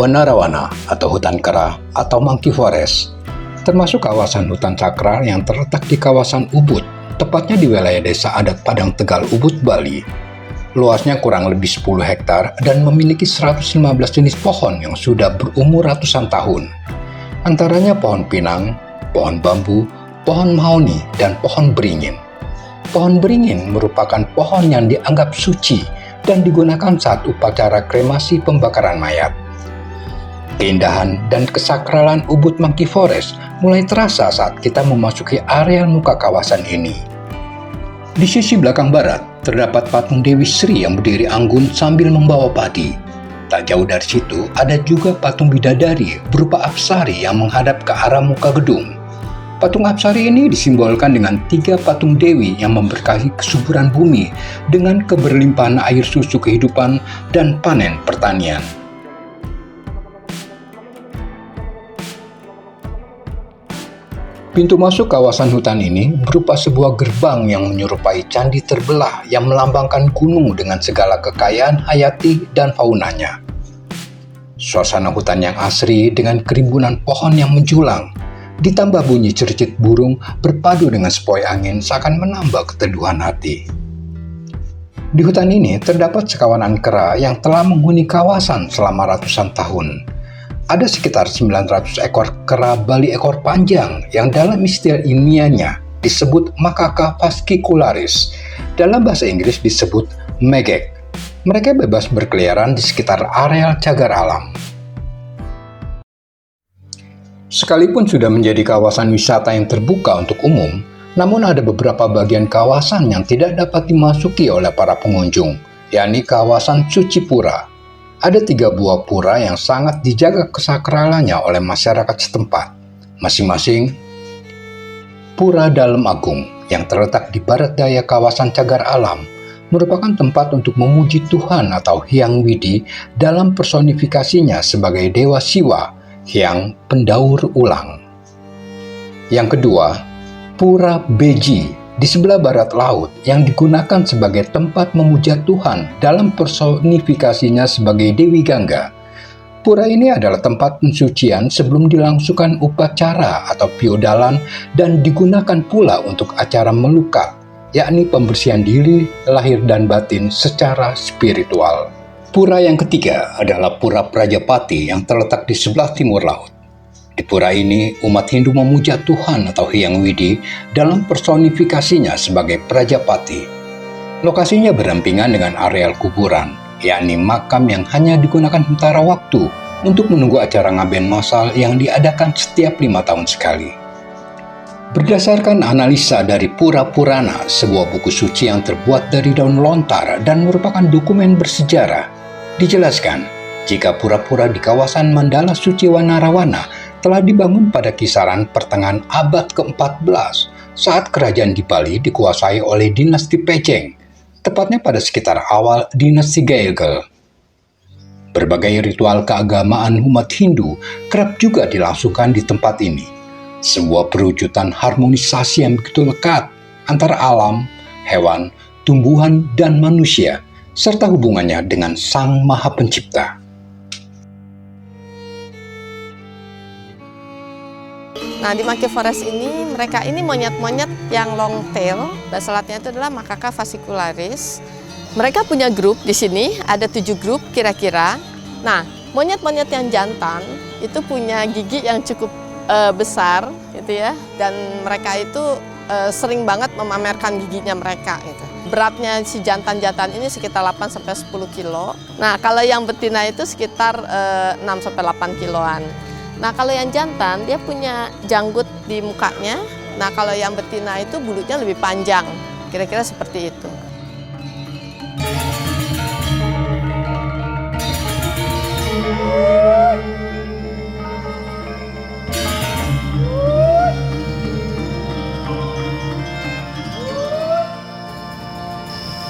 Wanarawana atau hutan kera atau Monkey Forest, termasuk kawasan hutan sakral yang terletak di kawasan Ubud, tepatnya di wilayah desa adat Padang Tegal Ubud, Bali. Luasnya kurang lebih 10 hektar dan memiliki 115 jenis pohon yang sudah berumur ratusan tahun. Antaranya pohon pinang, pohon bambu, pohon mahoni, dan pohon beringin. Pohon beringin merupakan pohon yang dianggap suci dan digunakan saat upacara kremasi pembakaran mayat. Keindahan dan kesakralan Ubud Monkey Forest mulai terasa saat kita memasuki area muka kawasan ini. Di sisi belakang barat, terdapat patung Dewi Sri yang berdiri anggun sambil membawa padi. Tak jauh dari situ, ada juga patung bidadari berupa apsari yang menghadap ke arah muka gedung. Patung apsari ini disimbolkan dengan 3 patung dewi yang memberkahi kesuburan bumi dengan keberlimpahan air susu kehidupan dan panen pertanian. Pintu masuk kawasan hutan ini berupa sebuah gerbang yang menyerupai candi terbelah yang melambangkan gunung dengan segala kekayaan hayati dan faunanya. Suasana hutan yang asri dengan kerimbunan pohon yang menjulang, ditambah bunyi cercit burung berpadu dengan sepoi angin seakan menambah keteduhan hati. Di hutan ini terdapat sekawanan kera yang telah menghuni kawasan selama ratusan tahun. Ada sekitar 900 ekor kera Bali ekor panjang yang dalam istilah ilmiahnya disebut Macaca fascicularis. Dalam bahasa Inggris disebut megek. Mereka bebas berkeliaran di sekitar areal cagar alam. Sekalipun sudah menjadi kawasan wisata yang terbuka untuk umum, namun ada beberapa bagian kawasan yang tidak dapat dimasuki oleh para pengunjung, yakni kawasan Suci Pura. Ada 3 buah pura yang sangat dijaga kesakralannya oleh masyarakat setempat, masing-masing Pura Dalem Agung yang terletak di barat daya kawasan cagar alam, merupakan tempat untuk memuji Tuhan atau Hyang Widi dalam personifikasinya sebagai Dewa Siwa, Hyang pendaur ulang. Yang kedua, Pura Beji di sebelah barat laut yang digunakan sebagai tempat memuja Tuhan dalam personifikasinya sebagai Dewi Gangga. Pura ini adalah tempat pensucian sebelum dilangsungkan upacara atau piodalan dan digunakan pula untuk acara melukat, yakni pembersihan diri, lahir dan batin secara spiritual. Pura yang ketiga adalah Pura Prajapati yang terletak di sebelah timur laut. Di pura ini, umat Hindu memuja Tuhan atau Hyang Widi dalam personifikasinya sebagai Prajapati. Lokasinya berdampingan dengan areal kuburan, yakni makam yang hanya digunakan sementara waktu untuk menunggu acara ngaben massal yang diadakan setiap 5 tahun sekali. Berdasarkan analisa dari Pura Purana, sebuah buku suci yang terbuat dari daun lontar dan merupakan dokumen bersejarah, dijelaskan jika pura-pura di kawasan Mandala Suci Wanarawana telah dibangun pada kisaran pertengahan abad ke-14 saat kerajaan di Bali dikuasai oleh dinasti Pejeng, tepatnya pada sekitar awal dinasti Gayagal. Berbagai ritual keagamaan umat Hindu kerap juga dilangsungkan di tempat ini, sebuah perwujudan harmonisasi yang begitu lekat antara alam, hewan, tumbuhan, dan manusia, serta hubungannya dengan Sang Maha Pencipta. Nah, di Monkey Forest ini, mereka ini monyet-monyet yang long tail, bahasa Latinnya itu adalah Macaca fascicularis. Mereka punya grup di sini, ada 7 grup kira-kira. Nah, monyet-monyet yang jantan itu punya gigi yang cukup besar, gitu ya, dan mereka itu sering banget memamerkan giginya mereka, gitu. Beratnya si jantan-jantan ini sekitar 8-10 kilo. Nah, kalau yang betina itu sekitar 6-8 kiloan. Nah, kalau yang jantan, dia punya janggut di mukanya. Nah, kalau yang betina itu bulunya lebih panjang. Kira-kira seperti itu.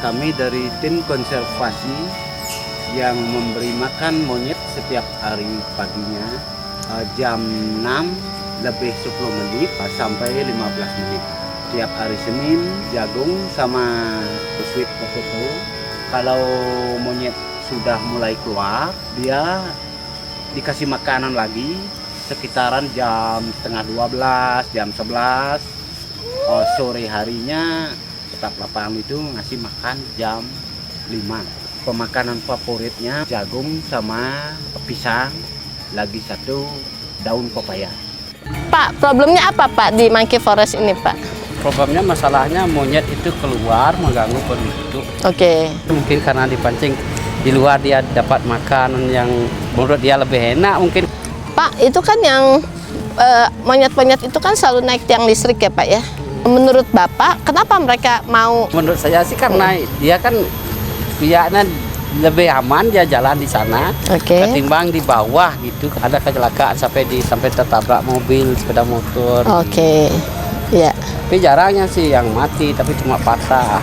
Kami dari tim konservasi yang memberi makan monyet setiap hari paginya jam 6 lebih 10 menit sampai 15 menit. Tiap hari Senin jagung sama sweet potato. Kalau monyet sudah mulai keluar, dia dikasih makanan lagi sekitaran jam setengah 12, jam 11. Sore harinya staf lapangan itu ngasih makan jam 5. Pemakanan favoritnya jagung sama pisang, lagi satu daun pepaya. Pak, problemnya apa Pak di Monkey Forest ini Pak? Problemnya masalahnya monyet itu keluar mengganggu penduduk. Oke. Mungkin karena dipancing di luar dia dapat makanan yang menurut dia lebih enak mungkin. Pak, itu kan yang monyet-monyet itu kan selalu naik tiang listrik ya Pak ya? Menurut Bapak, kenapa mereka mau? Menurut saya sih karena dia kan pihaknya lebih aman dia jalan di sana ketimbang di bawah gitu. Ada kecelakaan sampai tertabrak mobil, sepeda motor. Oke. Ya. Tapi jarangnya sih yang mati, tapi cuma patah.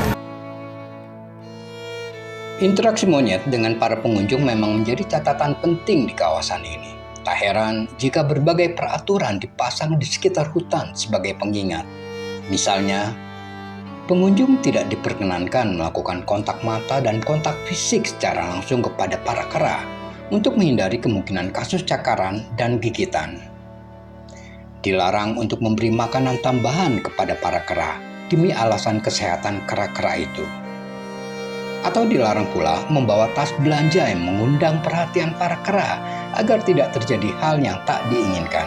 Interaksi monyet dengan para pengunjung memang menjadi catatan penting di kawasan ini. Tak heran jika berbagai peraturan dipasang di sekitar hutan sebagai pengingat. Misalnya, pengunjung tidak diperkenankan melakukan kontak mata dan kontak fisik secara langsung kepada para kera untuk menghindari kemungkinan kasus cakaran dan gigitan. Dilarang untuk memberi makanan tambahan kepada para kera demi alasan kesehatan kera-kera itu. Atau dilarang pula membawa tas belanja yang mengundang perhatian para kera agar tidak terjadi hal yang tak diinginkan.